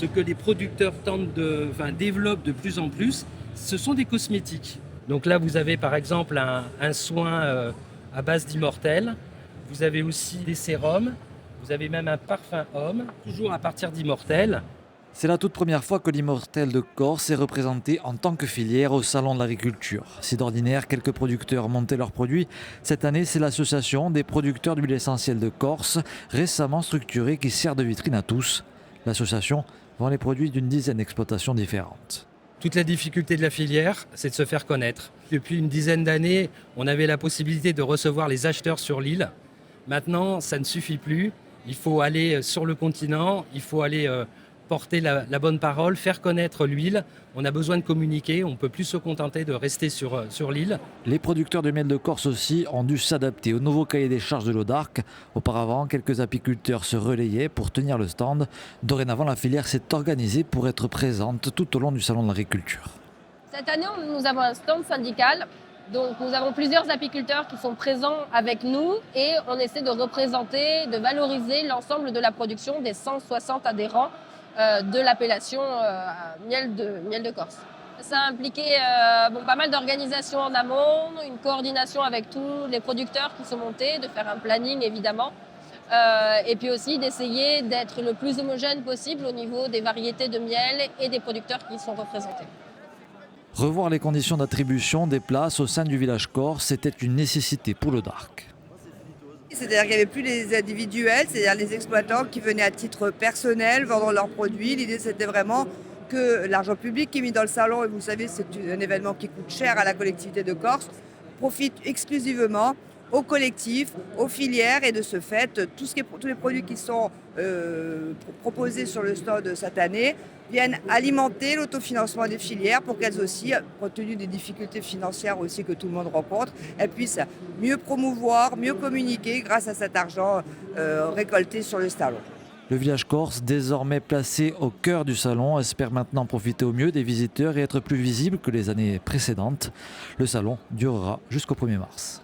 ce que les producteurs développent de plus en plus, ce sont des cosmétiques. Donc là, vous avez par exemple un soin à base d'immortelle. Vous avez aussi des sérums. Vous avez même un parfum homme, toujours à partir d'immortelle. C'est la toute première fois que l'Immortel de Corse est représenté en tant que filière au Salon de l'Agriculture. Si d'ordinaire, quelques producteurs montaient leurs produits, cette année, c'est l'association des producteurs d'huile essentielle de Corse, récemment structurée, qui sert de vitrine à tous. L'association vend les produits d'une dizaine d'exploitations différentes. Toute la difficulté de la filière, c'est de se faire connaître. Depuis une dizaine d'années, on avait la possibilité de recevoir les acheteurs sur l'île. Maintenant, ça ne suffit plus. Il faut aller sur le continent, il faut aller porter la bonne parole, faire connaître l'huile. On a besoin de communiquer, on ne peut plus se contenter de rester sur l'île. Les producteurs de miel de Corse aussi ont dû s'adapter au nouveau cahier des charges de l'Audarc. Auparavant, quelques apiculteurs se relayaient pour tenir le stand. Dorénavant, la filière s'est organisée pour être présente tout au long du Salon de l'Agriculture. Cette année, nous avons un stand syndical. Donc nous avons plusieurs apiculteurs qui sont présents avec nous et on essaie de représenter, de valoriser l'ensemble de la production des 160 adhérents de l'appellation miel de Corse. Ça a impliqué pas mal d'organisations en amont, une coordination avec tous les producteurs qui sont montés, de faire un planning évidemment, et puis aussi d'essayer d'être le plus homogène possible au niveau des variétés de miel et des producteurs qui sont représentés. Revoir les conditions d'attribution des places au sein du village corse, c'était une nécessité pour l'Audarc. C'est-à-dire qu'il n'y avait plus les individuels, c'est-à-dire les exploitants qui venaient à titre personnel vendre leurs produits. L'idée, c'était vraiment que l'argent public qui est mis dans le salon, et vous savez, c'est un événement qui coûte cher à la collectivité de Corse, profite exclusivement aux collectifs, aux filières, et de ce fait, tous les produits qui sont proposés sur le stand cette année viennent alimenter l'autofinancement des filières pour qu'elles aussi, compte tenu des difficultés financières aussi que tout le monde rencontre, elles puissent mieux promouvoir, mieux communiquer grâce à cet argent récolté sur le salon. Le village corse, désormais placé au cœur du salon, espère maintenant profiter au mieux des visiteurs et être plus visible que les années précédentes. Le salon durera jusqu'au 1er mars.